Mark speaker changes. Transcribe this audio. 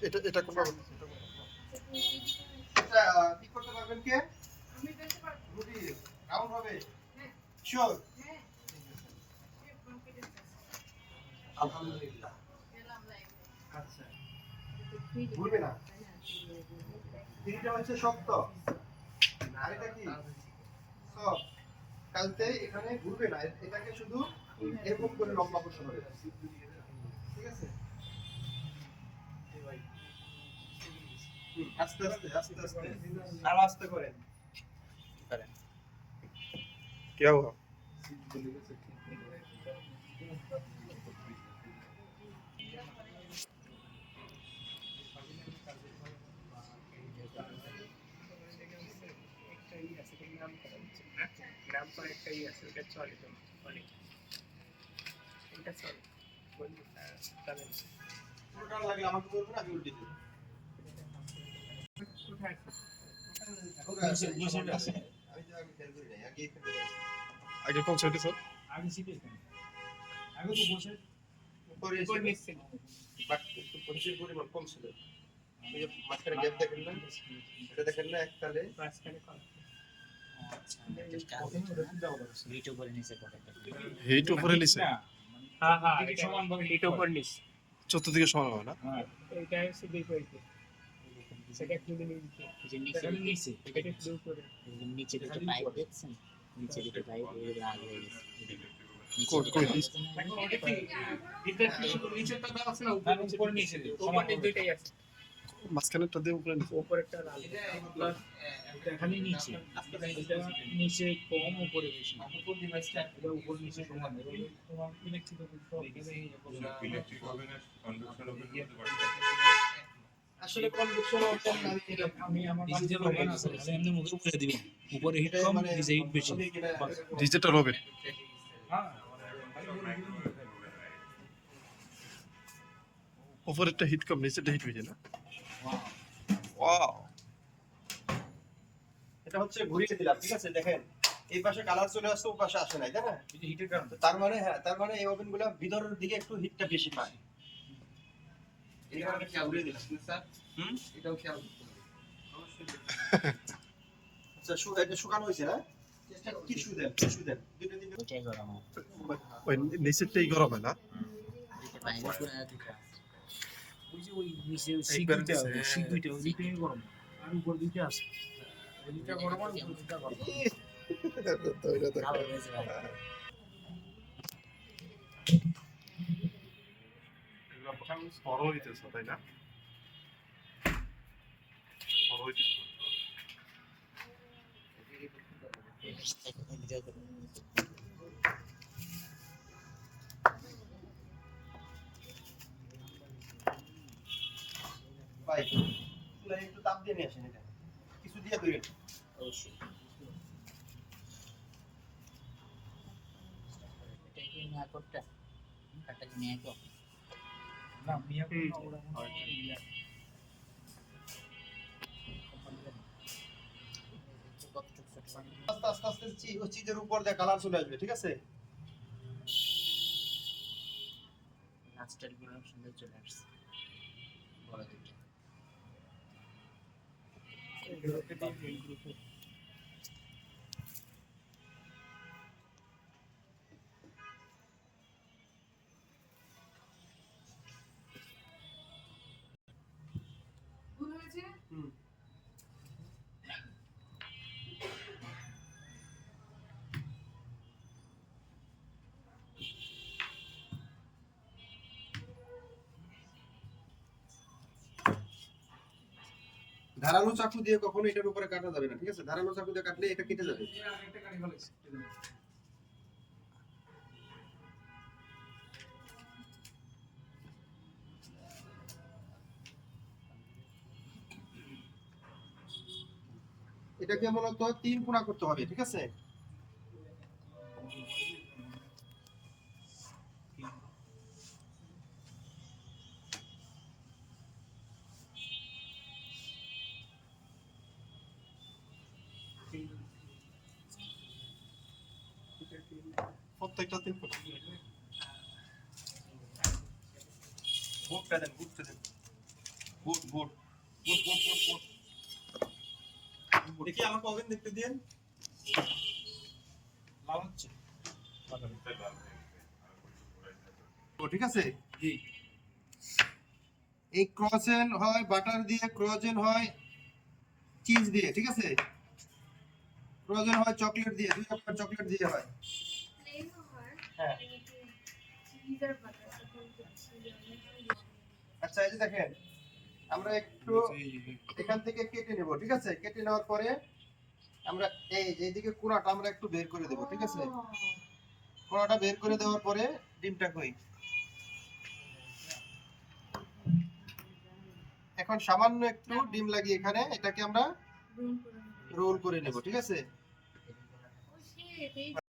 Speaker 1: এটা এটা কোন পাবেন?
Speaker 2: এটা ঠিক করতে পারবেন কে? আমি করতে পারবো। রুটি রাউন্ড হবে? হ্যাঁ। শিওর? হ্যাঁ। আলহামদুলিল্লাহ। আচ্ছা। ঘুরবে না? তিনটা হচ্ছে শক্ত। আর এটা কি? সফট। কালতে এখানে ঘুরবে না, এটাকে শুধু এরকম করে লম্বা করতে হবে। ঠিক আছে? আস্তে আস্তে আস্তে আস্তে আর আস্তে করেন।
Speaker 1: क्या हुआ?
Speaker 3: গ্রাম পর একটাই আছে, ওটা চলে তো অনেক, ওটা চলে তাহলে
Speaker 2: উল্টা লাগলে আমাকে বলবেন, আমি উল্টে দেব। আমি তো আগে খেয়াল করি নাই, আগে এখানে
Speaker 1: आगे कौन साइड है सर?
Speaker 3: আগে শিখে আগে তো বসে
Speaker 2: উপরে
Speaker 3: উপর
Speaker 2: এসে
Speaker 3: নিচ্ছে
Speaker 2: বাট একটু পরিচয় পরিমাণ কম ছিল। ওই যে মাঝখানে গ্যাপ দেখেন না, এটা দেখেন না একতালে
Speaker 3: মাঝখানে কম।
Speaker 1: হিট উপরে নিচে
Speaker 3: হ্যাঁ হ্যাঁ সমান ভাবে হিট উপর নিচ্ছে,
Speaker 1: চতুর্দিকে সমান হবে না?
Speaker 3: হ্যাঁ এটা হচ্ছে বিপরীতে, সেটা খুলে নিচ্ছে যে নিচে এটা একটু উপরে
Speaker 4: নিচে দুটো পাইপ দেখছেন, নিচে দুটো পাইপ আগে হয়ে গেছে।
Speaker 1: কোন কোন
Speaker 3: দেখো ওটা কি এটা কি শুধু নিচেরটা দেওয়া আছে না উপর নিচে সমান দুইটাই আছে,
Speaker 1: মাঝখানেরটা দিয়ে উপরে নিচে।
Speaker 3: উপরেরটা লাল প্লাস এখানে নিচে, এটা নিচে কম উপরে বেশি, উপর ডিভাইসটা এটা উপর নিচে সমান, তোমার ইলেকট্রিক
Speaker 5: ইলেকট্রিক হবে না, কন্ডাকশন হবে বলতে পারছি।
Speaker 2: আসলে কনভেকশন অপশন
Speaker 3: আমি আমার
Speaker 4: ডিজিটাল হবে না স্যার, এমনি মুখে উপরে দিবেন, উপরে হিট কম নিচে হিট বেশি।
Speaker 1: ডিজিটাল হবে।
Speaker 3: হ্যাঁ
Speaker 1: উপরেরটা হিট কম, নিচেরটা হিট বেশি না? ওয়াও,
Speaker 2: এটা হচ্ছে ঘুরিয়ে দিলাম, ঠিক আছে? দেখেন এই পাশে কালার চলে আসছে, ও পাশে আসে নাই, তাই না?
Speaker 3: হিটের কারণে
Speaker 2: তার মানে হ্যাঁ, তার মানে এই ওভেনগুলো ভিতরের দিকে একটু হিটটা বেশি পায়। এই কারণে খেয়াল ঘুরিয়ে দিলাম স্যার। এটাও খেয়াল করতে হবে অবশ্যই। আচ্ছা এটা শুকানো হয়েছে না? চেষ্টা টিস্যু দেন, টিস্যু দেন দুটো তিনটে।
Speaker 4: ওইটাই গরম হয়,
Speaker 1: ওই নিচেরটাই গরম হয় না?
Speaker 4: দুটো পাইপ পুরো দুটো
Speaker 3: ওই যে ওই নিচে সিক দুইটা ওই দুইটাই গরম, আর উপর দুইটা আছে, ওই দুইটা গরম আর উপর দুইটা গরম।
Speaker 4: ভালো হয়েছে ভাই।
Speaker 1: এগুলো বড় হইতেছে তাই না? বড় হইতেছে।
Speaker 2: ভাই চুলায় একটু তাপ দিয়ে নিয়ে আসেন, এটা কিছু দিয়ে ধরেন।
Speaker 4: অবশ্যই এটা কি মিয়াকোটটা, কাটা কি মিয়াকো?
Speaker 3: না মিয়া কোন ওরা
Speaker 4: কতটুকু ছোট পানি
Speaker 2: আস্তে আস্তে আস্তে ওই চিজের উপর দিয়ে কালার চলে আসবে, ঠিক আছে?
Speaker 4: লাস্টের গুলো সুন্দর চলে আসছে, বড় দুইটা।
Speaker 2: হুম। ধারালো চাকু দিয়ে কখনো এটার উপরে কাটা যাবে না, ঠিক আছে? ধারালো চাকু দিয়ে কাটলে এটা কেটে যাবে।
Speaker 3: একটা গাড়ি ফেলেছে
Speaker 2: এটাকে মূলত 3 কোণা করতে হবে, ঠিক আছে?
Speaker 1: প্রত্যেকটা 3 ফুট।
Speaker 2: বুকটা দেন, বুকটা দেন।
Speaker 1: Good good good good good good
Speaker 2: দেখি আমাকে ওভেন দেখতে দিন।
Speaker 3: লাল হচ্ছে
Speaker 1: তো ঠিক আছে
Speaker 3: জি
Speaker 1: এই ক্রসেন হয় বাটার দিয়ে, ক্রসেন হয় চিজ দিয়ে, ঠিক আছে, ক্রসেন হয় চকলেট দিয়ে, দুই রকমের চকলেট দিয়ে হয়।
Speaker 3: হ্যাঁ
Speaker 1: আচ্ছা এই যে দেখেন আমরা একটু এখান থেকে কেটে নেব, ঠিক আছে, কেটে নেওয়ার পরে আমরা এইদিকে কোণাটা আমরা একটু বের করে দেব, ঠিক আছে, কোণাটা বের করে দেওয়ার পরে ডিমটা কই এখন সামান্য একটু ডিম লাগিয়ে এখানে এটাকে আমরা রোল করে নেব, ঠিক আছে।